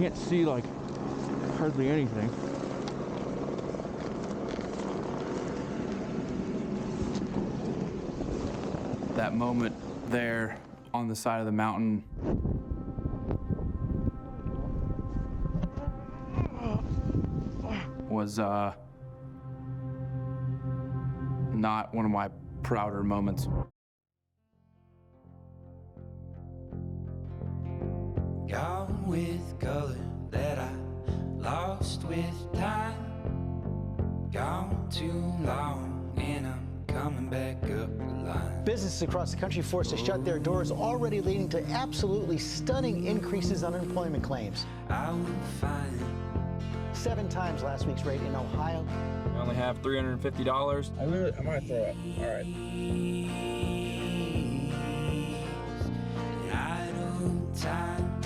can't see like hardly anything. That moment there on the side of the mountain was not one of my prouder moments. Gone with color that I lost with time. Gone too long and I'm coming back up the line. Businesses across the country forced to shut their doors, already leading to absolutely stunning increases on unemployment claims. I will find 7 times last week's rate in Ohio. I only have $350. I might throw up. All right. idle time.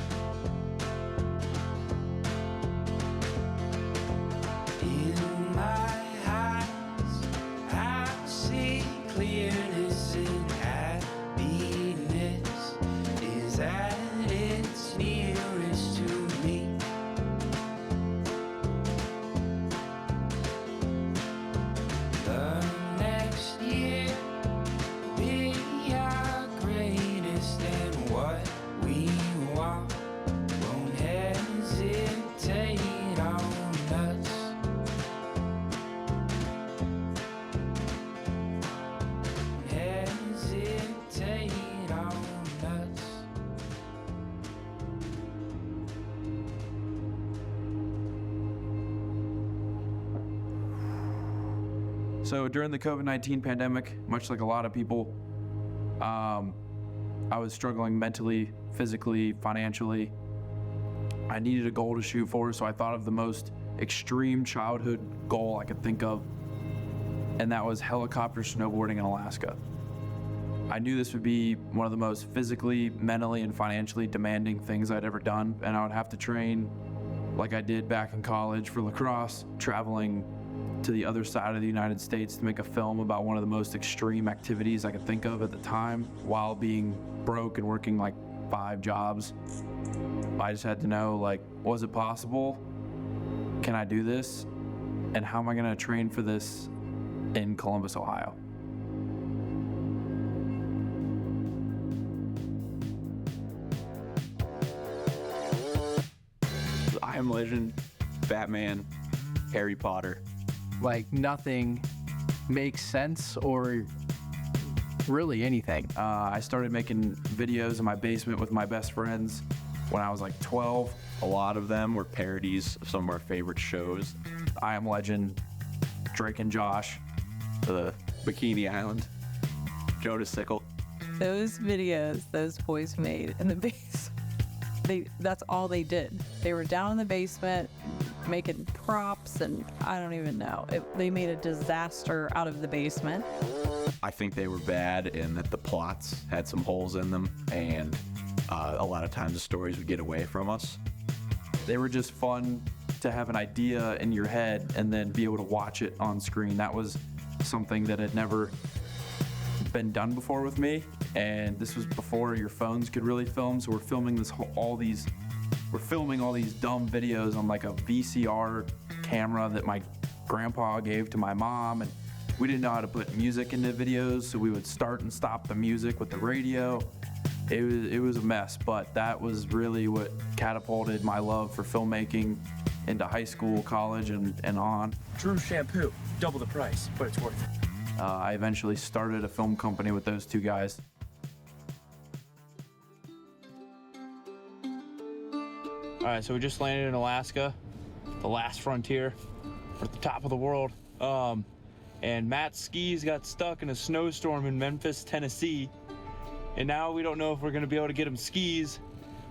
In my eyes, I see clearness and happiness is at its nearest to me. The next year be our greatest and what we want won't hesitate on us. Hesitate on us. So during the COVID-19 pandemic, much like a lot of people, I was struggling mentally, physically, financially. I needed a goal to shoot for, so I thought of the most extreme childhood goal I could think of, and that was helicopter snowboarding in Alaska. I knew this would be one of the most physically, mentally, and financially demanding things I'd ever done, and I would have to train like I did back in college for lacrosse, traveling to the other side of the United States to make a film about one of the most extreme activities I could think of at the time while being broke and working like 5 jobs. I just had to know, like, was it possible? Can I do this? And how am I gonna train for this in Columbus, Ohio? I Am Legend, Batman, Harry Potter. Like nothing makes sense or really anything. I started making videos in my basement with my best friends when I was like 12. A lot of them were parodies of some of our favorite shows. I Am Legend, Drake and Josh, The Bikini Island, Joe Sickle. Those videos those boys made in the base, that's all they did. They were down in the basement making props, and I don't even know. They made a disaster out of the basement. I think they were bad in that the plots had some holes in them, and a lot of times the stories would get away from us. They were just fun to have an idea in your head and then be able to watch it on screen. That was something that had never been done before with me, and this was before your phones could really film, so we're filming all these dumb videos on like a VCR camera that my grandpa gave to my mom, and we didn't know how to put music into videos, so we would start and stop the music with the radio. It was a mess, but that was really what catapulted my love for filmmaking into high school, college, and on. Drew shampoo, double the price, but it's worth it. I eventually started a film company with those 2 guys. All right, so we just landed in Alaska, the last frontier. We're at the top of the world. And Matt's skis got stuck in a snowstorm in Memphis, Tennessee. And now we don't know if we're gonna be able to get him skis,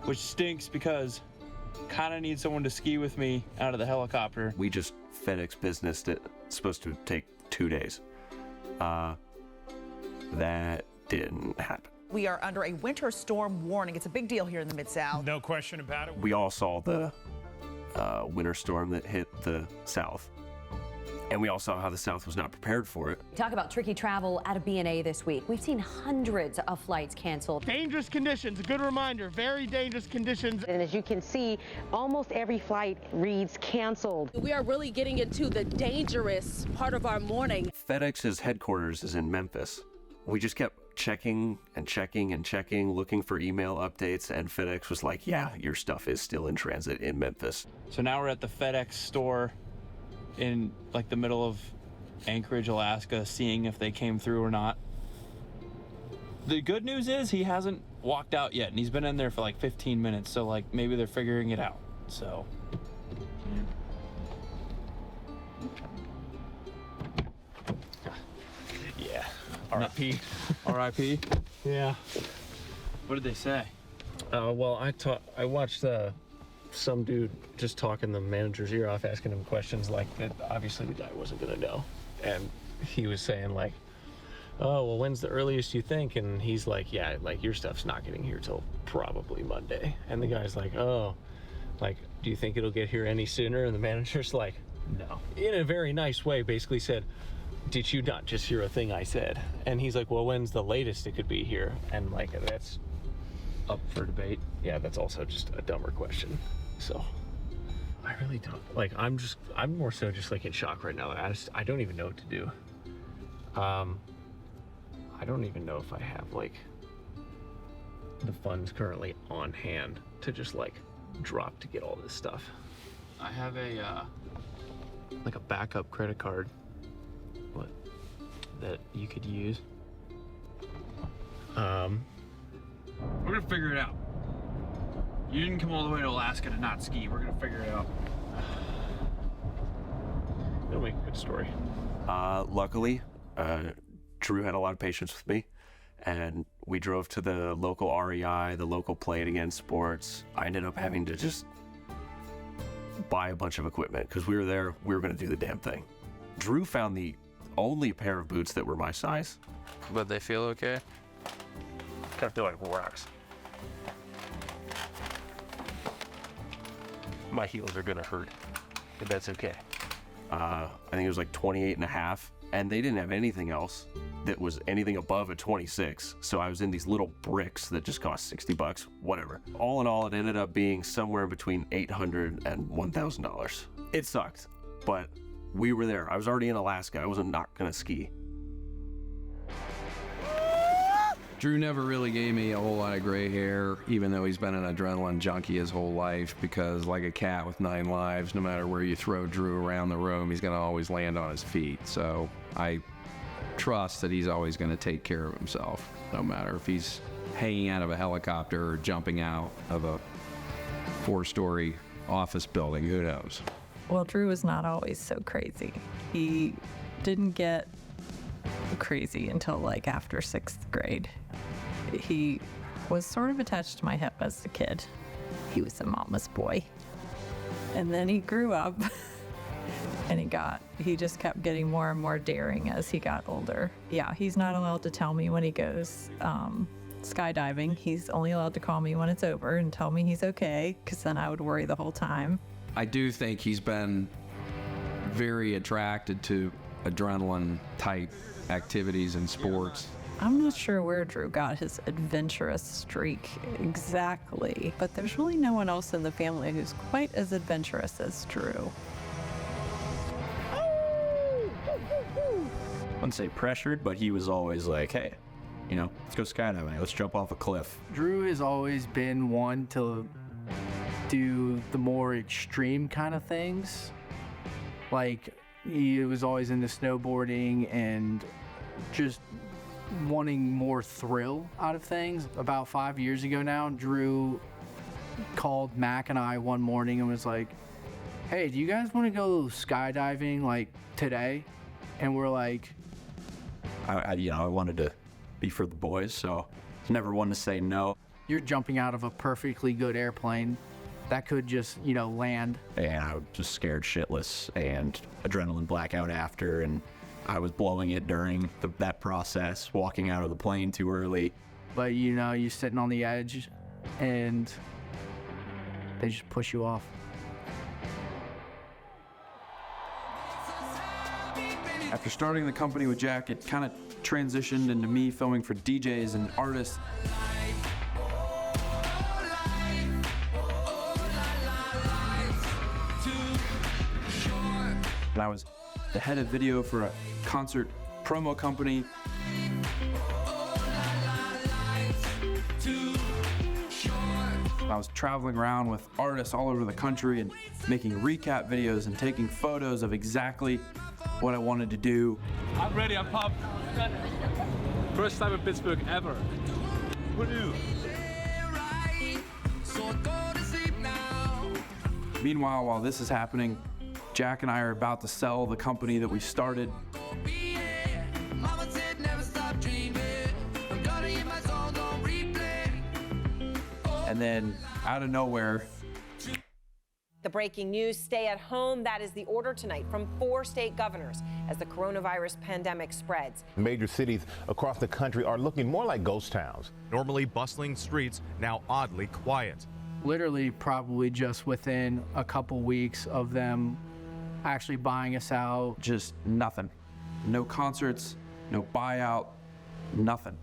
which stinks because kind of need someone to ski with me out of the helicopter. We just FedEx businessed it. It's supposed to take 2 days. That didn't happen. We are under a winter storm warning. It's a big deal here in the Mid-South. No question about it. We all saw the winter storm that hit the South. And we all saw how the South was not prepared for it. Talk about tricky travel out of B&A this week. We've seen hundreds of flights canceled. Dangerous conditions, a good reminder, very dangerous conditions. And as you can see, almost every flight reads canceled. We are really getting into the dangerous part of our morning. FedEx's headquarters is in Memphis. We just kept checking and checking and checking, looking for email updates, and FedEx was like, yeah, your stuff is still in transit in Memphis. So now we're at the FedEx store in like the middle of Anchorage, Alaska, seeing if they came through or not. The good news is he hasn't walked out yet, and he's been in there for like 15 minutes, so like maybe they're figuring it out. So Yeah. R.I.P. R.I.P. Yeah. What did they say? Well, I watched some dude just talking the manager's ear off, asking him questions like that. Obviously, the guy wasn't gonna know, and he was saying like, "Oh, well, when's the earliest you think?" And he's like, "Yeah, like your stuff's not getting here till probably Monday." And the guy's like, "Oh, like, do you think it'll get here any sooner?" And the manager's like, "No," in a very nice way, basically said, "Did you not just hear a thing I said?" And he's like, "Well, when's the latest it could be here?" And like, that's up for debate. Yeah, that's also just a dumber question. So I really don't like, I'm more so just like in shock right now. I don't even know what to do. I don't even know if I have like the funds currently on hand to just like drop to get all this stuff. I have a like a backup credit card. What? That you could use. We're gonna figure it out. You didn't come all the way to Alaska to not ski. We're gonna figure it out. It'll make a good story. Luckily, Drew had a lot of patience with me, and we drove to the local REI, the local Play It Again Sports. I ended up having to just buy a bunch of equipment because we were there. We were going to do the damn thing. Drew found the only pair of boots that were my size. But they feel okay? Kind of feel like rocks. My heels are gonna hurt, but that's okay. I think it was like 28 and a half, and they didn't have anything else that was anything above a 26. So I was in these little bricks that just cost $60, whatever. All in all, it ended up being somewhere between $800 and $1,000. It sucked, but we were there. I was already in Alaska. I wasn't not gonna ski. Drew never really gave me a whole lot of gray hair, even though he's been an adrenaline junkie his whole life, because like a cat with 9 lives, no matter where you throw Drew around the room, he's gonna always land on his feet. So I trust that he's always gonna take care of himself, no matter if he's hanging out of a helicopter or jumping out of a 4-story office building, who knows? Well, Drew was not always so crazy. He didn't get crazy until like after 6th grade. He was sort of attached to my hip as a kid. He was a mama's boy. And then he grew up and he just kept getting more and more daring as he got older. Yeah, he's not allowed to tell me when he goes skydiving. He's only allowed to call me when it's over and tell me he's okay, because then I would worry the whole time. I do think he's been very attracted to adrenaline type activities and sports. I'm not sure where Drew got his adventurous streak exactly, but there's really no one else in the family who's quite as adventurous as Drew. I wouldn't say pressured, but he was always like, hey, you know, let's go skydiving, let's jump off a cliff. Drew has always been one to do the more extreme kind of things. Like, he was always into snowboarding and just wanting more thrill out of things. About 5 years ago now, Drew called Mac and I one morning and was like, hey, do you guys want to go skydiving like today? And we're like, I wanted to be for the boys, so I was never one to say no. You're jumping out of a perfectly good airplane that could just, land. And I was just scared shitless and adrenaline blackout after, and I was blowing it during that process, walking out of the plane too early. But you're sitting on the edge and they just push you off. After starting the company with Jack, it kind of transitioned into me filming for DJs and artists. And I was the head of video for a concert promo company. I was traveling around with artists all over the country and making recap videos and taking photos of exactly what I wanted to do. I'm ready, I'm pumped. First time in Pittsburgh ever. Who knew? Meanwhile, while this is happening, Jack and I are about to sell the company that we started. And then, out of nowhere, the breaking news, stay at home. That is the order tonight from 4 state governors as the coronavirus pandemic spreads. Major cities across the country are looking more like ghost towns. Normally bustling streets, now oddly quiet. Literally probably just within a couple weeks of them actually buying us out. Just nothing. No concerts, no buyout, nothing.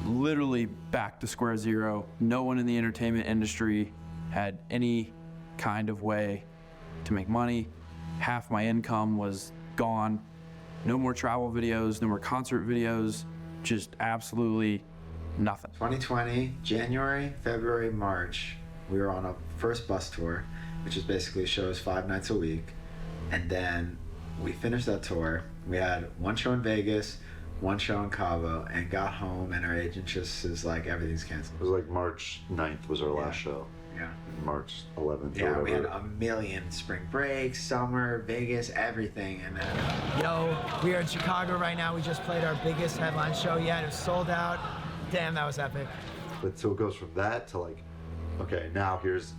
Literally back to square zero. No one in the entertainment industry had any kind of way to make money. Half my income was gone. No more travel videos, no more concert videos, just absolutely nothing. 2020, January, February, March, we were on a first bus tour, which is basically shows 5 nights a week. And then we finished that tour. We had one show in Vegas, one show in Cabo, and got home, and our agent just is like, everything's canceled. It was like March 9th was our last show. Yeah. March 11th. Yeah, we had a million spring breaks, summer, Vegas, everything, and then. Yo, we are in Chicago right now. We just played our biggest headline show yet. It was sold out. Damn, that was epic. But so it goes from that to like, okay, now here's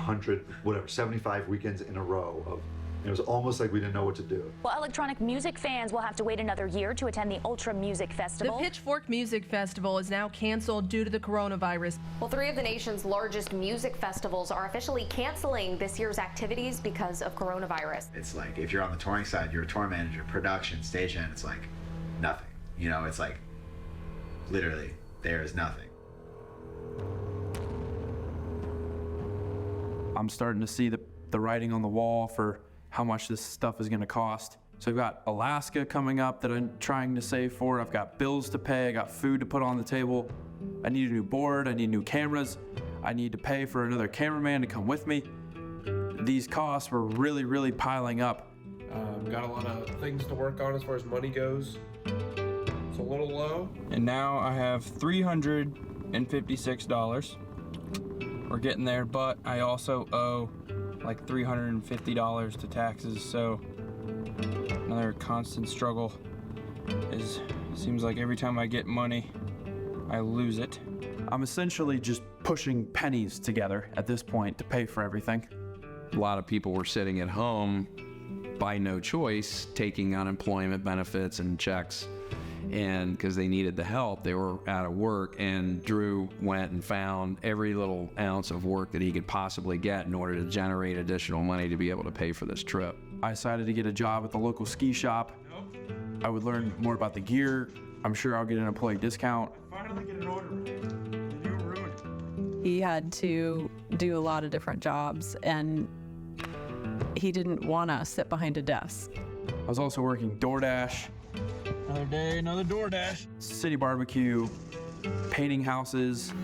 75 weekends in a row of. It was almost like we didn't know what to do. Well, electronic music fans will have to wait another year to attend the Ultra Music Festival. The Pitchfork Music Festival is now canceled due to the coronavirus. Well, 3 of the nation's largest music festivals are officially canceling this year's activities because of coronavirus. It's like, if you're on the touring side, you're a tour manager, production, stagehand, it's like nothing. You know, it's like, literally, there is nothing. I'm starting to see the writing on the wall for how much this stuff is going to cost. So I've got Alaska coming up that I'm trying to save for. I've got bills to pay. I got food to put on the table. I need a new board. I need new cameras. I need to pay for another cameraman to come with me. These costs were really, really piling up. Got a lot of things to work on as far as money goes. It's a little low. And now I have $356. We're getting there, but I also owe like $350 to taxes, so another constant struggle. It seems like every time I get money, I lose it. I'm essentially just pushing pennies together at this point to pay for everything. A lot of people were sitting at home by no choice, taking unemployment benefits and checks, and because they needed the help, they were out of work, and Drew went and found every little ounce of work that he could possibly get in order to generate additional money to be able to pay for this trip. I decided to get a job at the local ski shop. I would learn more about the gear. I'm sure I'll get an employee discount. Finally get an order. You ruined it. He had to do a lot of different jobs, and he didn't want to sit behind a desk. I was also working DoorDash. Another day, another DoorDash. City barbecue, painting houses,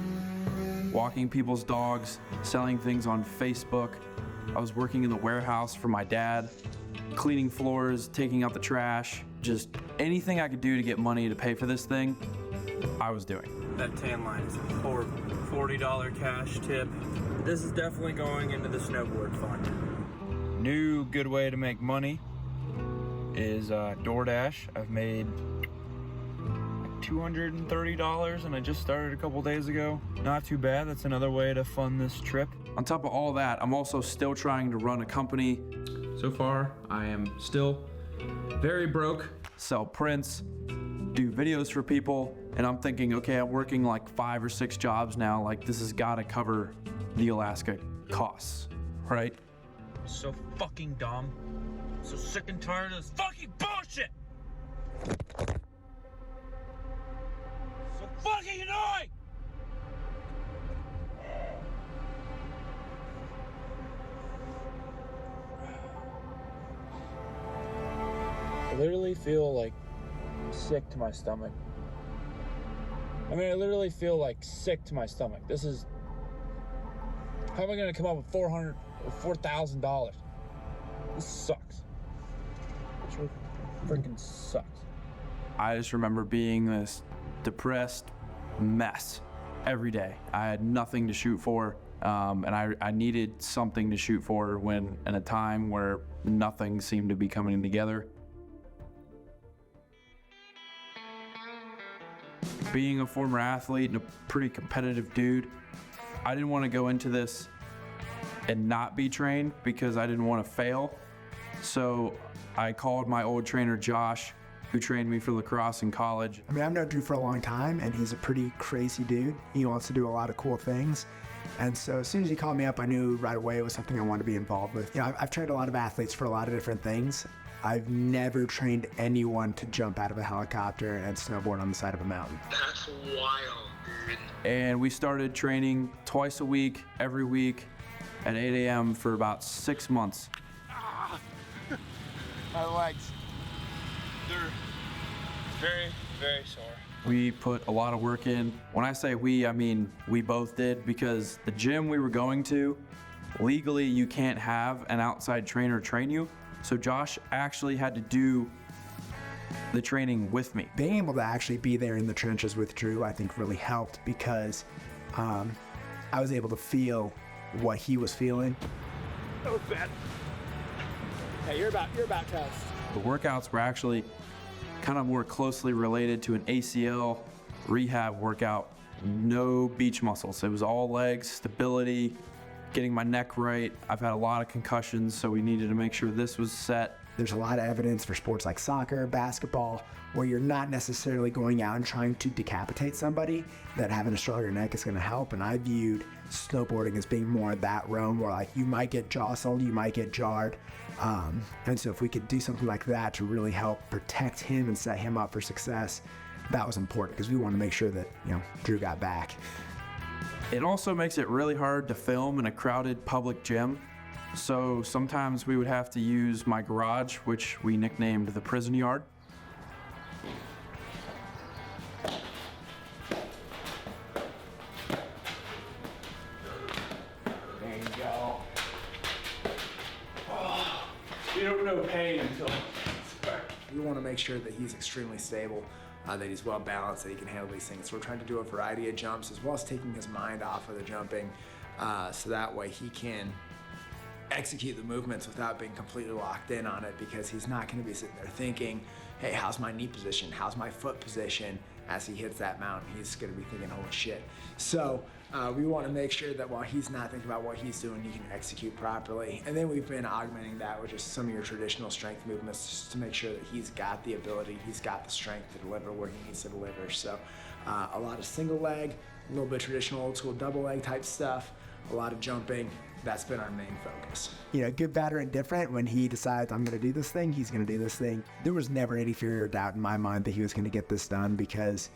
walking people's dogs, selling things on Facebook. I was working in the warehouse for my dad, cleaning floors, taking out the trash. Just anything I could do to get money to pay for this thing, I was doing. That tan line is horrible. $40 cash tip. This is definitely going into the snowboard fund. New good way to make money is DoorDash. I've made $230 and I just started a couple days ago. Not too bad. That's another way to fund this trip. On top of all that, I'm also still trying to run a company. So far, I am still very broke. Sell prints, do videos for people, and I'm thinking, okay, I'm working like 5 or 6 jobs now. Like, this has got to cover the Alaska costs, right? So fucking dumb. So sick and tired of this fucking bullshit. literally feel like sick to my stomach. I mean, I literally feel like sick to my stomach. This is, how am I gonna come up with $400 or $4,000? This sucks. It freaking sucks. I just remember being this depressed mess every day. I had nothing to shoot for, and I needed something to shoot for when in a time where nothing seemed to be coming together. Being a former athlete and a pretty competitive dude, I didn't want to go into this and not be trained because I didn't want to fail. So I called my old trainer, Josh, who trained me for lacrosse in college. I mean, I've known Drew for a long time, and he's a pretty crazy dude. He wants to do a lot of cool things. And so as soon as he called me up, I knew right away it was something I wanted to be involved with. You know, I've trained a lot of athletes for a lot of different things. I've never trained anyone to jump out of a helicopter and snowboard on the side of a mountain. That's wild, dude. And we started training twice a week, every week, at 8 a.m. for about 6 months. My legs. They're very, very sore. We put a lot of work in. When I say we, I mean we both did, because the gym we were going to, legally you can't have an outside trainer train you. So Josh actually had to do the training with me. Being able to actually be there in the trenches with Drew, I think really helped because I was able to feel what he was feeling. That was bad. Hey, you're about toast. The workouts were actually kind of more closely related to an ACL rehab workout. No beach muscles. It was all legs, stability, getting my neck right. I've had a lot of concussions, so we needed to make sure this was set. There's a lot of evidence for sports like soccer, basketball, where you're not necessarily going out and trying to decapitate somebody, that having a stronger neck is going to help. And I viewed snowboarding as being more in that realm where like you might get jostled, you might get jarred. And so if we could do something like that to really help protect him and set him up for success, that was important because we want to make sure that, you know, Drew got back. It also makes it really hard to film in a crowded public gym. So sometimes we would have to use my garage, which we nicknamed the prison yard. There you go. Oh, you don't know pain until We want to make sure that he's extremely stable, that he's well balanced, that he can handle these things. So we're trying to do a variety of jumps as well as taking his mind off of the jumping, so that way he can execute the movements without being completely locked in on it, because he's not going to be sitting there thinking, hey, how's my knee position? How's my foot position? As he hits that mountain, he's going to be thinking, holy shit. So we want to make sure that while he's not thinking about what he's doing, he can execute properly. And then we've been augmenting that with just some of your traditional strength movements just to make sure that he's got the ability, he's got the strength to deliver where he needs to deliver. So a lot of single leg, a little bit traditional old school double leg type stuff, a lot of jumping. That's been our main focus. You know, good, bad, or indifferent, when he decides I'm going to do this thing, he's going to do this thing. There was never any fear or doubt in my mind that he was going to get this done, because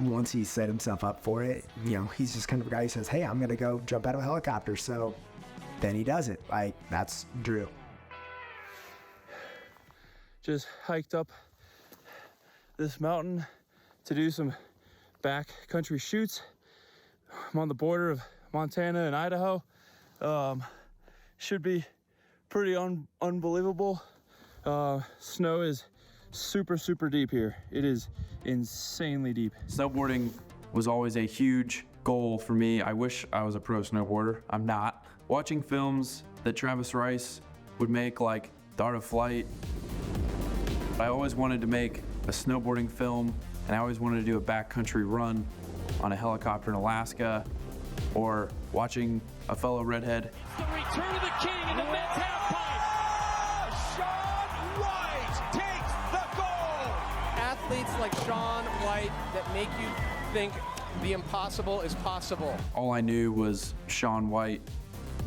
once he set himself up for it, you know, he's just kind of a guy who says, hey, I'm going to go jump out of a helicopter. So then he does it. Like, that's Drew. Just hiked up this mountain to do some backcountry shoots. I'm on the border of Montana and Idaho. Should be pretty unbelievable. Snow is super deep here. It is insanely deep. Snowboarding was always a huge goal for me. I wish I was a pro snowboarder. I'm not. Watching films that Travis Rice would make, like The Art of Flight, I always wanted to make a snowboarding film, and I always wanted to do a backcountry run on a helicopter in Alaska, or watching a fellow redhead. The return of the king in the men's half pipe. Shaun White takes the goal. Athletes like Shaun White that make you think the impossible is possible. All I knew was Shaun White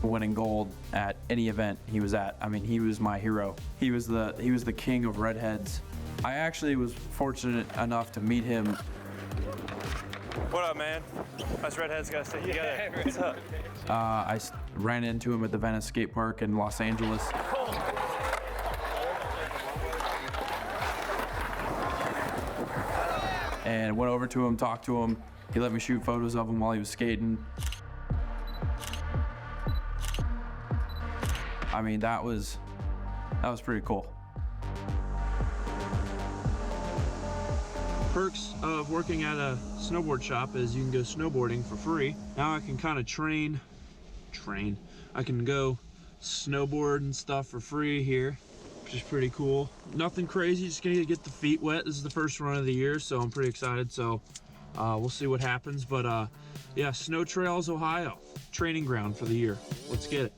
winning gold at any event he was at. I mean, he was my hero. He was the king of redheads. I actually was fortunate enough to meet him. What up, man? Us redheads gotta stay together. What's up? I ran into him at the Venice skate park in Los Angeles. and went over to him, talked to him. He let me shoot photos of him while he was skating. I mean, that was pretty cool. Perks of working at a snowboard shop is you can go snowboarding for free. Now I can kind of train. I can go snowboard and stuff for free here, which is pretty cool. Nothing crazy, just gonna get the feet wet. This is the first run of the year, so I'm pretty excited. So we'll see what happens. But yeah, Snow Trails, Ohio, training ground for the year. Let's get it.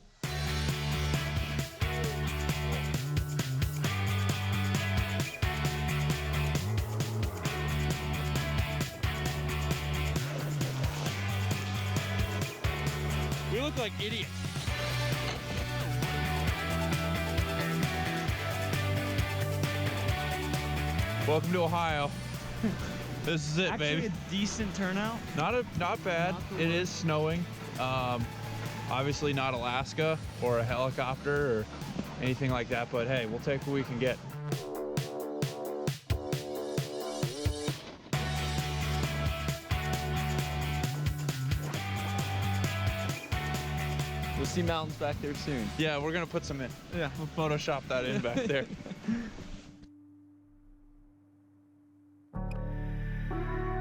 We look like idiots. Welcome to Ohio. This is it, Actually, baby. a decent turnout. Not bad. It is snowing. Obviously not Alaska or a helicopter or anything like that, but hey, we'll take what we can get. We'll see mountains back there soon. Yeah, we're gonna put some in. Yeah, we'll Photoshop that in back there.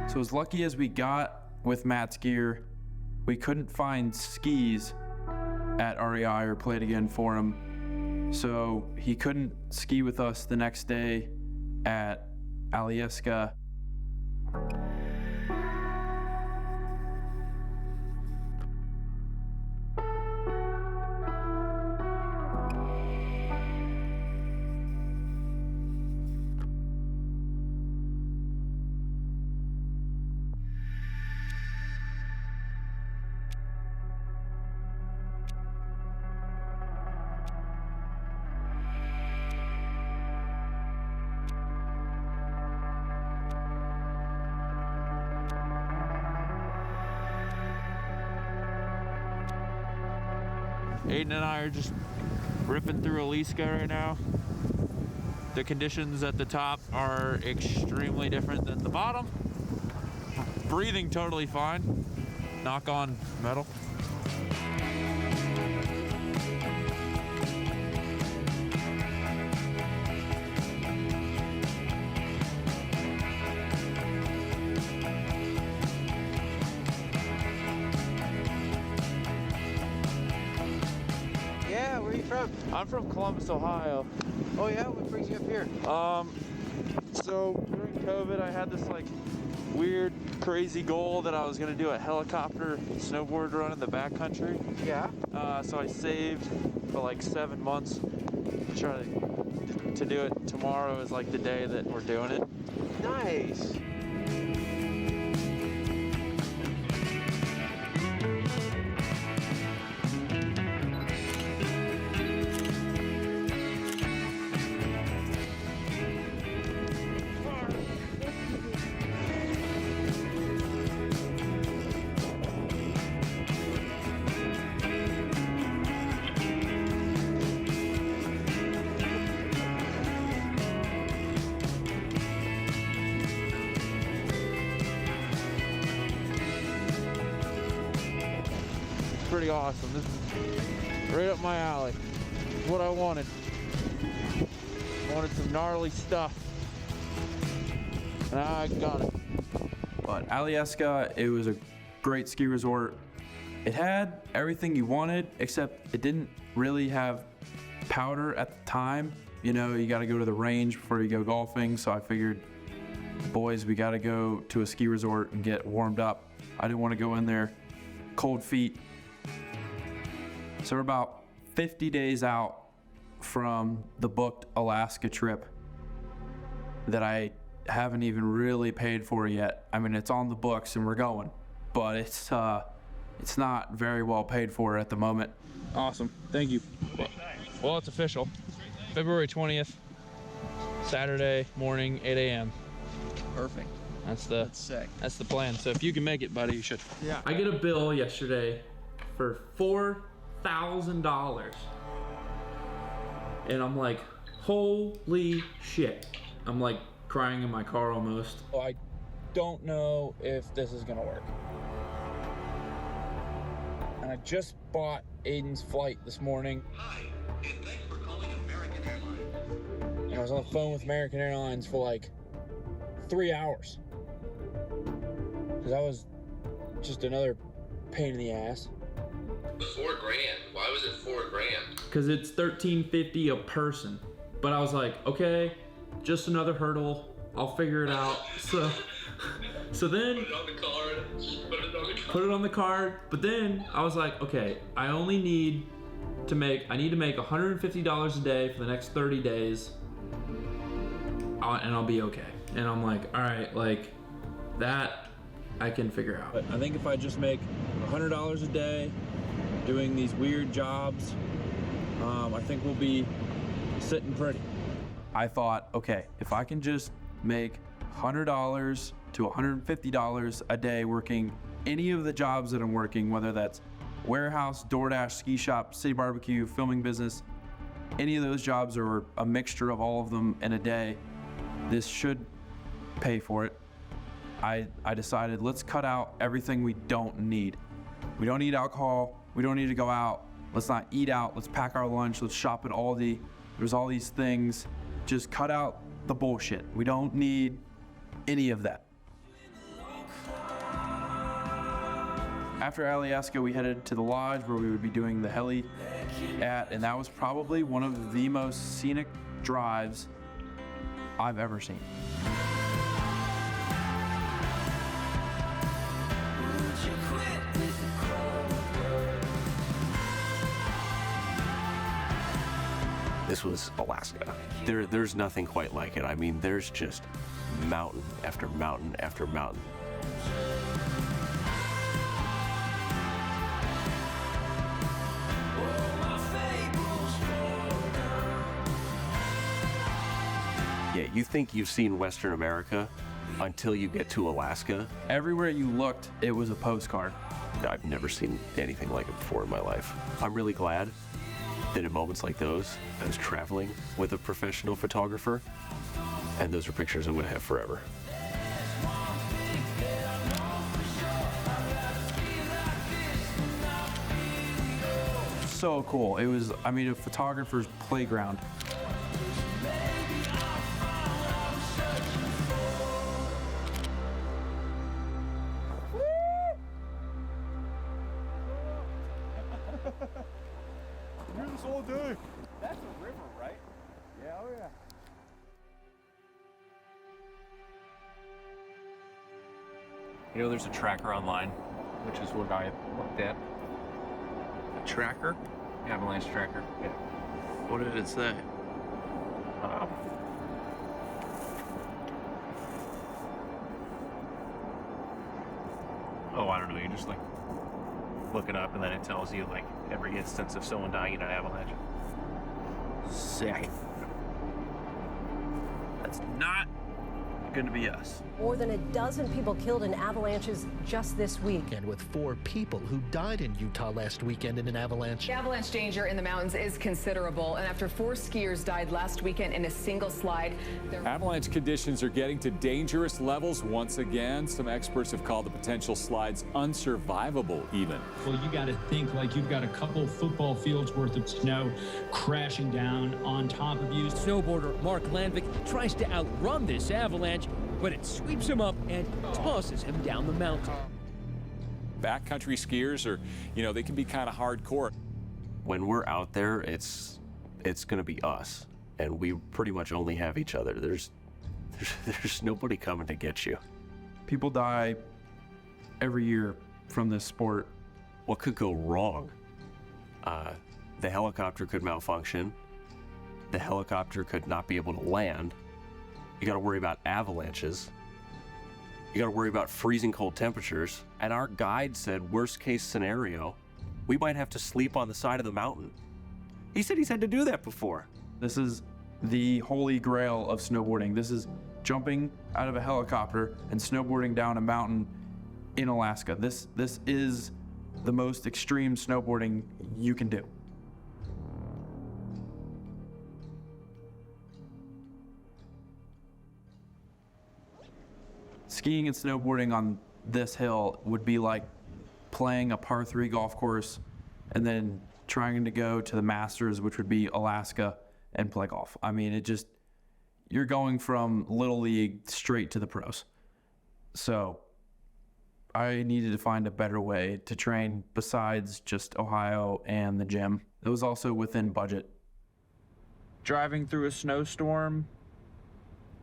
So as lucky as we got with Matt's gear, we couldn't find skis at REI or Play It Again for him. So he couldn't ski with us the next day at Alyeska. Aidan and I are just ripping through Alaska right now. The conditions at the top are extremely different than the bottom. Breathing totally fine. Knock on metal. Yeah, where are you from? I'm from Columbus, Ohio. Oh yeah, what brings you up here? So during COVID, I had this like weird, crazy goal that I was gonna do a helicopter snowboard run in the backcountry. Yeah. So I saved for like 7 months to try to do it. Tomorrow is like the day that we're doing it. Nice. Pretty awesome. This is right up my alley. It's what I wanted. I wanted some gnarly stuff. And I got it. But Alyeska, it was a great ski resort. It had everything you wanted, except it didn't really have powder at the time. You know, you gotta go to the range before you go golfing, so I figured, boys, we gotta go to a ski resort and get warmed up. I didn't wanna go in there cold feet. So we're about 50 days out from the booked Alaska trip that I haven't even really paid for yet. I mean, it's on the books and we're going, but it's not very well paid for at the moment. Awesome. Thank you. Well, it's official. February 20th, Saturday morning, 8 a.m. Perfect. That's sick. That's the plan. So if you can make it, buddy, you should. Yeah. I get a bill yesterday for $4,000. And I'm like, holy shit. I'm like crying in my car almost. I don't know if this is gonna work. And I just bought Aidan's flight this morning. Hi, and thanks for calling American Airlines. And I was on the phone with American Airlines for like 3 hours. Because that was just another pain in the ass. $4 grand. Why was it $4 grand? Because it's $13.50 a person. But I was like, okay, just another hurdle. I'll figure it out. So then Put it on the card. Just put it on the card. put it on the card. But then I was like, okay, I need to make $150 a day for the next 30 days. And I'll be okay. And I'm like, all right, like that I can figure out. But I think if I just make $100 a day doing these weird jobs, I think we'll be sitting pretty. I thought, okay, if I can just make $100 to $150 a day working any of the jobs that I'm working, whether that's warehouse, DoorDash, ski shop, city barbecue, filming business, any of those jobs or a mixture of all of them in a day, this should pay for it. I decided, let's cut out everything we don't need. We don't need alcohol. We don't need to go out. Let's not eat out. Let's pack our lunch. Let's shop at Aldi. There's all these things. Just cut out the bullshit. We don't need any of that. After Alaska, we headed to the lodge where we would be doing the heli at, and that was probably one of the most scenic drives I've ever seen. This was Alaska. There's nothing quite like it. I mean, there's just mountain after mountain after mountain. Yeah, you think you've seen Western America until you get to Alaska. Everywhere you looked, it was a postcard. I've never seen anything like it before in my life. I'm really glad that in moments like those, I was traveling with a professional photographer, and those are pictures I'm gonna have forever. So cool. It was, I mean, a photographer's playground. This all day. That's a river, right? Yeah, oh yeah. You know, there's a tracker online, which is what I looked at. A tracker? Avalanche tracker. Yeah. What did it say? Oh, I don't know. You just like look it up, and then it tells you like every instance of someone dying in an avalanche. Sick. That's not going to be us. More than a dozen people killed in avalanches just this week. And with 4 people who died in Utah last weekend in an avalanche. The avalanche danger in the mountains is considerable, and after 4 skiers died last weekend in a single slide. Avalanche conditions are getting to dangerous levels once again. Some experts have called the potential slides unsurvivable even. Well, you got to think like you've got a couple football fields worth of snow crashing down on top of you. Snowboarder Mark Landvik tries to outrun this avalanche, but it sweeps him up and tosses him down the mountain. Backcountry skiers are, you know, they can be kind of hardcore. When we're out there, it's gonna be us, and we pretty much only have each other. There's nobody coming to get you. People die every year from this sport. What could go wrong? The helicopter could malfunction. The helicopter could not be able to land. You got to worry about avalanches. You got to worry about freezing cold temperatures. And our guide said, worst case scenario, we might have to sleep on the side of the mountain. He said he's had to do that before. This is the holy grail of snowboarding. This is jumping out of a helicopter and snowboarding down a mountain in Alaska. This is the most extreme snowboarding you can do. skiing and snowboarding on this hill would be like playing a par 3 golf course and then trying to go to the Masters, which would be Alaska, and play golf. I mean, it just, you're going from Little League straight to the pros. So I needed to find a better way to train besides just Ohio and the gym. It was also within budget. Driving through a snowstorm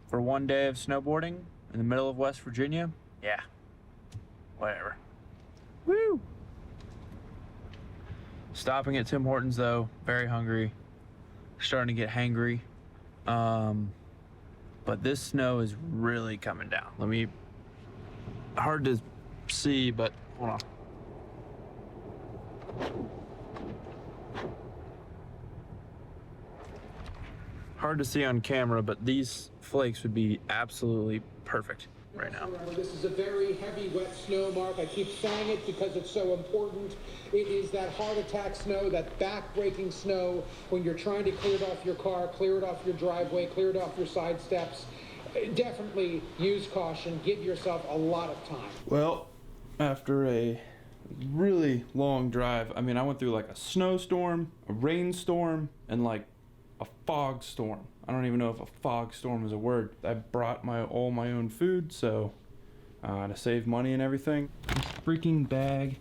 for one day of snowboarding in the middle of West Virginia? Yeah, whatever. Woo! Stopping at Tim Hortons though, very hungry. Starting to get hangry. But this snow is really coming down. Hard to see, but hold on. Hard to see on camera, but these flakes would be absolutely perfect right now. This is a very heavy, wet snow, Mark. I keep saying it because it's so important. It is that heart attack snow, that back-breaking snow, when you're trying to clear it off your car, clear it off your driveway, clear it off your side steps. Definitely use caution. Give yourself a lot of time. Well, after a really long drive, I mean, I went through like a snowstorm, a rainstorm, and like a fog storm. I don't even know if a fog storm is a word. I brought all my own food, so to save money and everything. This freaking bag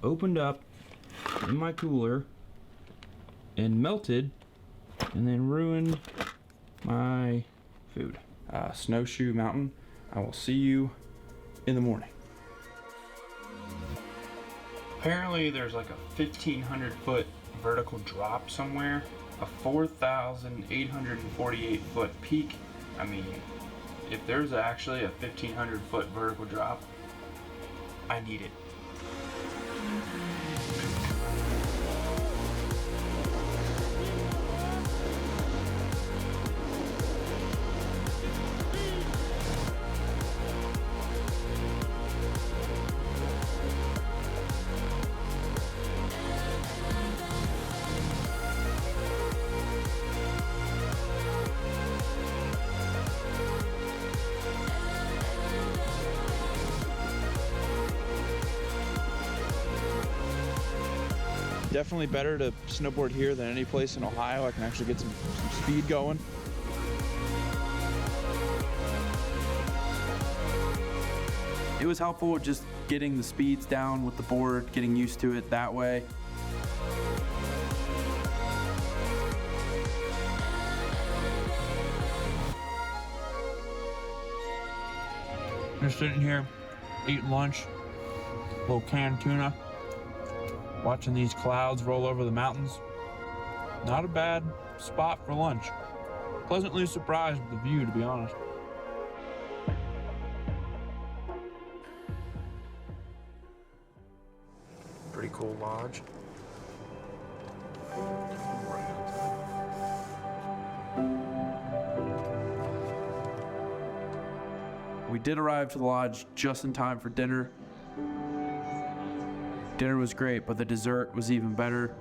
opened up in my cooler and melted and then ruined my food. Snowshoe Mountain, I will see you in the morning. Apparently there's like a 1,500 foot vertical drop somewhere, a 4,848 foot peak. I mean, if there's actually a 1,500 foot vertical drop, I need it. Definitely better to snowboard here than any place in Ohio. I can actually get some speed going. It was helpful just getting the speeds down with the board, getting used to it that way. Just sitting here, eating lunch, little canned tuna, watching these clouds roll over the mountains. Not a bad spot for lunch. Pleasantly surprised with the view, to be honest. Pretty cool lodge. We did arrive to the lodge just in time for dinner. Dinner was great, but the dessert was even better.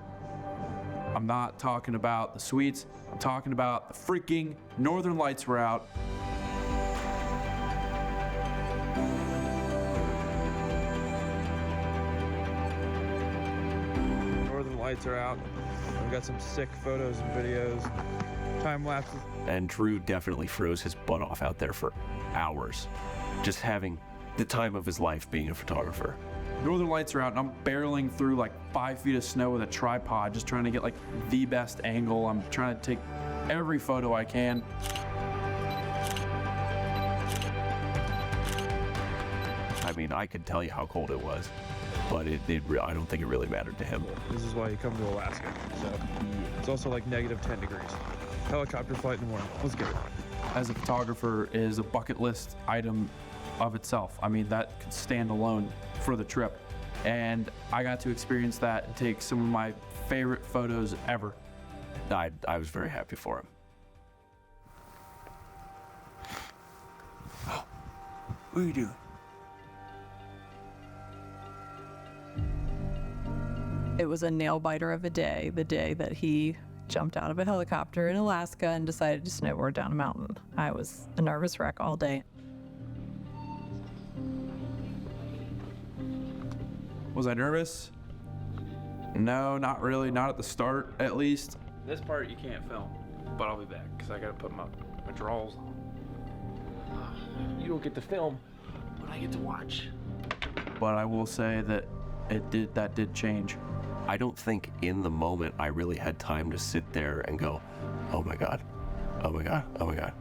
I'm not talking about the sweets, I'm talking about the freaking Northern Lights were out. Northern Lights are out. We've got some sick photos and videos, time lapses. And Drew definitely froze his butt off out there for hours, just having the time of his life being a photographer. Northern Lights are out and I'm barreling through like 5 feet of snow with a tripod, just trying to get like the best angle. I'm trying to take every photo I can. I mean, I could tell you how cold it was, but I don't think it really mattered to him. This is why you come to Alaska. So it's also like -10 degrees. Helicopter flight in the morning. Let's get it. As a photographer, is a bucket list item of itself. I mean, that could stand alone for the trip. And I got to experience that and take some of my favorite photos ever. I was very happy for him. What are you doing? It was a nail biter of a day, the day that he jumped out of a helicopter in Alaska and decided to snowboard down a mountain. I was a nervous wreck all day. Was I nervous? No, not really. Not at the start, at least. This part you can't film, but I'll be back because I gotta put my drawers on. You don't get to film, but I get to watch. But I will say that that did change. I don't think in the moment I really had time to sit there and go, oh my God, oh my God, oh my God.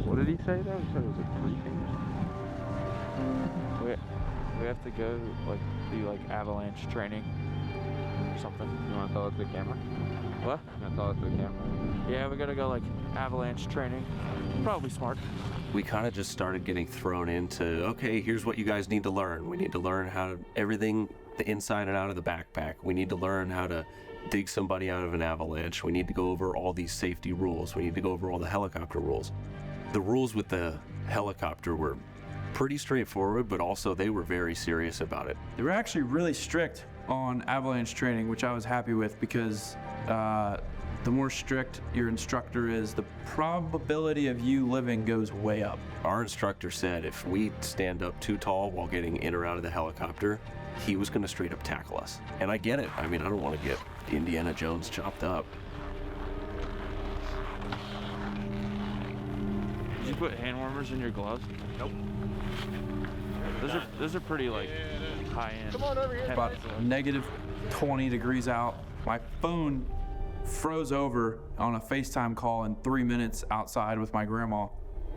What did he say though? He said it was like 3 fingers. We have to go do avalanche training or something. You want to tell it to the camera? What? You want to tell it to the camera? Yeah, we gotta go avalanche training. Probably smart. We kind of just started getting thrown into, okay, here's what you guys need to learn. We need to learn how to, everything, the inside and out of the backpack. We need to learn how to dig somebody out of an avalanche. We need to go over all these safety rules. We need to go over all the helicopter rules. The rules with the helicopter were pretty straightforward, but also they were very serious about it. They were actually really strict on avalanche training, which I was happy with because the more strict your instructor is, the probability of you living goes way up. Our instructor said if we stand up too tall while getting in or out of the helicopter, he was going to straight up tackle us. And I get it. I mean, I don't want to get Indiana Jones chopped up. Did you put hand warmers in your gloves? Nope. Those are pretty high end. Come on over here. About negative 20 degrees out. My phone froze over on a FaceTime call in 3 minutes outside with my grandma,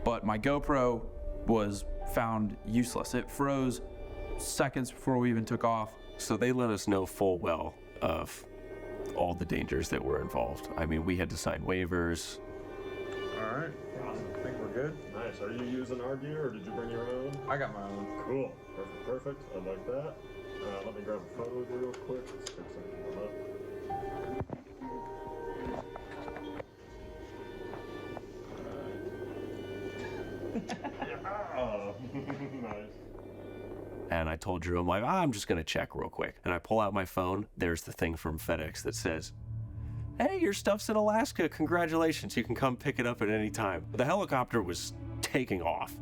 but my GoPro was found useless. It froze seconds before we even took off. So they let us know full well of all the dangers that were involved. I mean, we had to sign waivers. All right. I think we're good. Nice. Are you using our gear or did you bring your own? I got my own. Cool. Perfect. I like that. Let me grab a photo of you real quick. Let's take something up. Oh, nice. And I told Drew, I'm like, I'm just gonna check real quick. And I pull out my phone. There's the thing from FedEx that says, hey, your stuff's in Alaska. Congratulations. You can come pick it up at any time. The helicopter was taking off.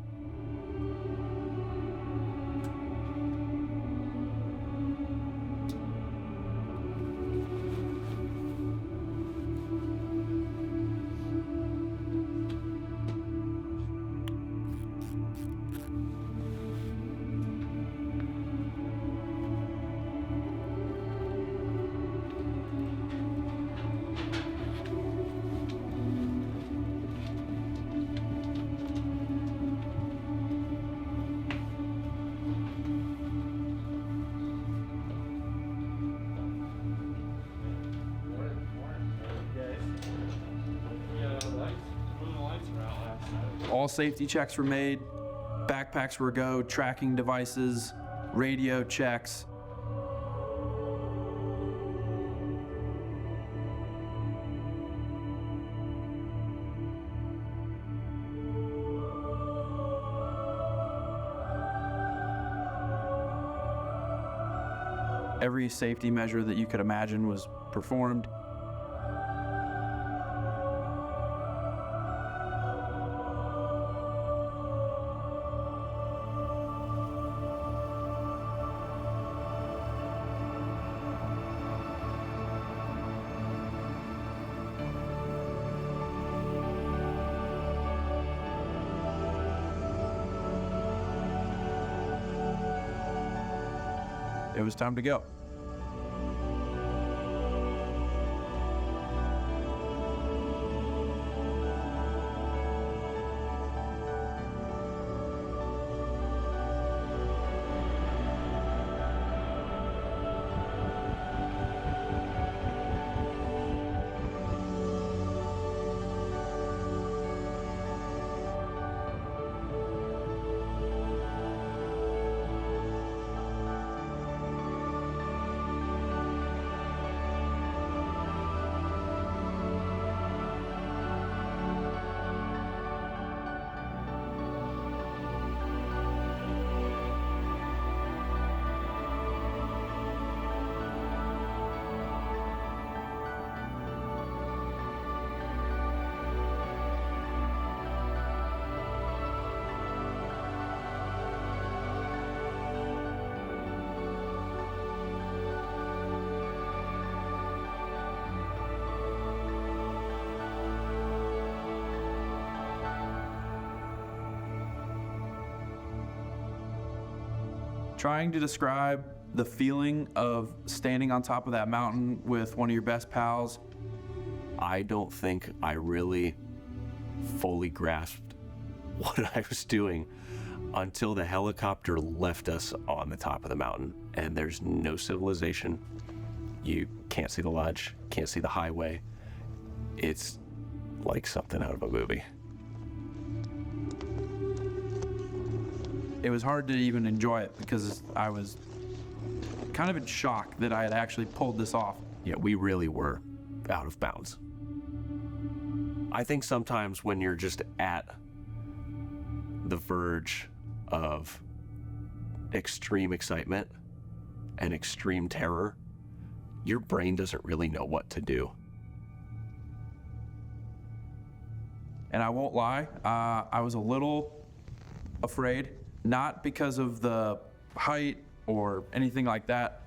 All safety checks were made, backpacks were go, tracking devices, radio checks. Every safety measure that you could imagine was performed. It was time to go. Trying to describe the feeling of standing on top of that mountain with one of your best pals. I don't think I really fully grasped what I was doing until the helicopter left us on the top of the mountain, and there's no civilization. You can't see the lodge, can't see the highway. It's like something out of a movie. It was hard to even enjoy it because I was kind of in shock that I had actually pulled this off. Yeah, we really were out of bounds. I think sometimes when you're just at the verge of extreme excitement and extreme terror, your brain doesn't really know what to do. And I won't lie, I was a little afraid, not because of the height or anything like that.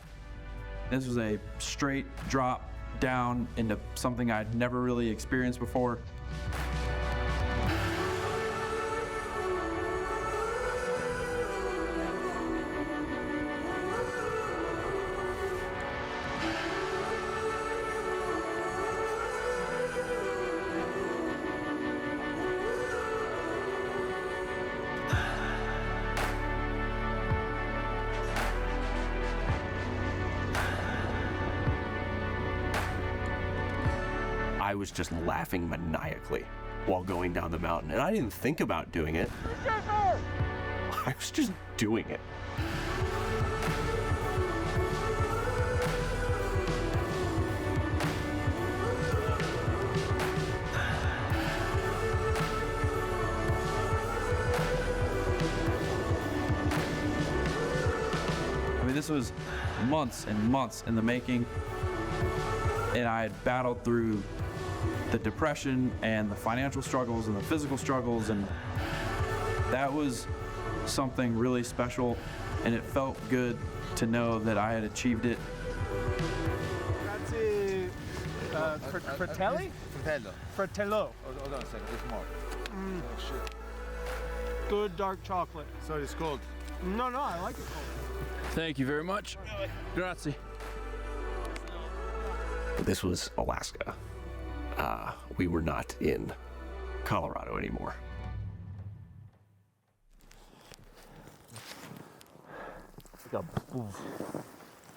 This was a straight drop down into something I'd never really experienced before. I was just laughing maniacally while going down the mountain, and I didn't think about doing it. I was just doing it. I mean, this was months and months in the making, and I had battled through the depression and the financial struggles and the physical struggles, and that was something really special, and it felt good to know that I had achieved it. Grazie. Fratelli? Fratello. Hold on a second, there's more. Oh, shit. Good dark chocolate. So it's cold? No, I like it cold. Thank you very much. Grazie. This was Alaska. We were not in Colorado anymore.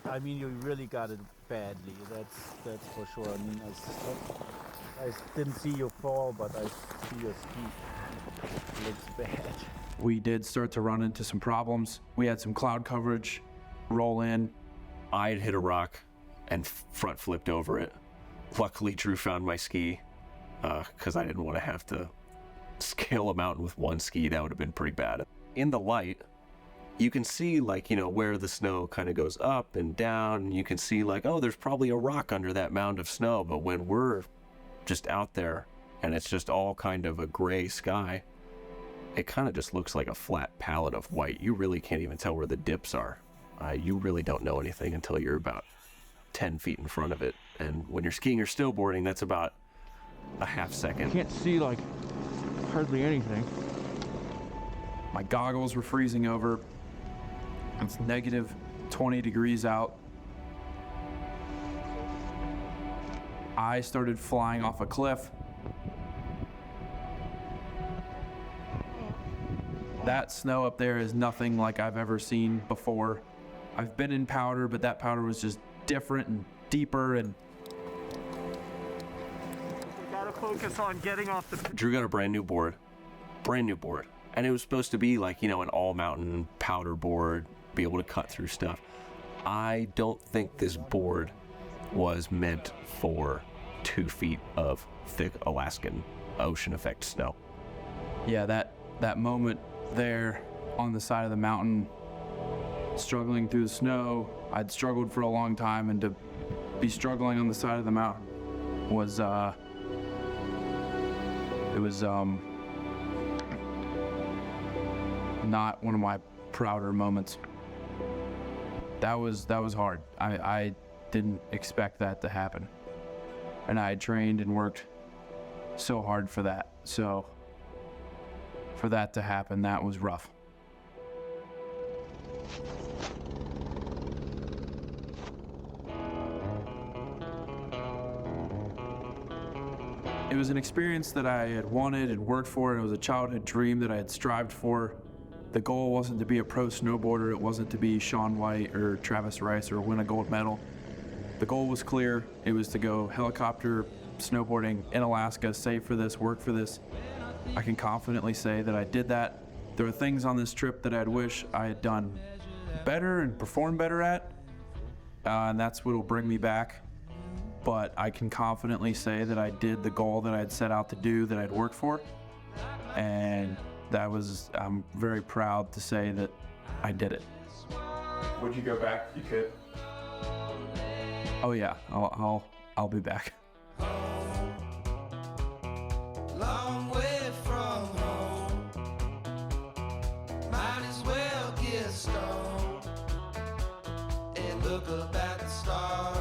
I mean, you really got it badly. That's for sure. I mean, I didn't see you fall, but I see your ski. It looks bad. We did start to run into some problems. We had some cloud coverage roll in. I had hit a rock and front flipped over it. Luckily, Drew found my ski because I didn't want to have to scale a mountain with one ski. That would have been pretty bad. In the light, you can see, like, you know, where the snow kind of goes up and down, and you can see, like, oh, there's probably a rock under that mound of snow. But when we're just out there and it's just all kind of a gray sky, it kind of just looks like a flat palette of white. You really can't even tell where the dips are. You really don't know anything until you're about 10 feet in front of it. And when you're skiing or snowboarding, that's about a half second. Can't see, like, hardly anything. My goggles were freezing over. It's negative 20 degrees out. I started flying off a cliff. That snow up there is nothing like I've ever seen before. I've been in powder, but that powder was just different and deeper, and We gotta focus on getting off the... Drew got a brand new board. And it was supposed to be like, you know, an all mountain powder board, be able to cut through stuff. I don't think this board was meant for 2 feet of thick Alaskan ocean effect snow. yeah, that moment there on the side of the mountain, struggling through the snow. I'd struggled for a long time, and to be struggling on the side of the mountain was not one of my prouder moments. That was hard. I didn't expect that to happen, and I had trained and worked so hard for that. So for that to happen, that was rough. It was an experience that I had wanted and worked for, and it was a childhood dream that I had strived for. The goal wasn't to be a pro snowboarder, it wasn't to be Shaun White or Travis Rice or win a gold medal. The goal was clear. It was to go helicopter snowboarding in Alaska, save for this, work for this. I can confidently say that I did that. There were things on this trip that I'd wish I had done better and performed better at, and that's what will bring me back. But I can confidently say that I did the goal that I had set out to do, that I'd worked for, and I'm very proud to say that I did it. Would you go back if you could? Oh yeah, I'll be back. Long way from home, might as well get stoned and look up at the stars.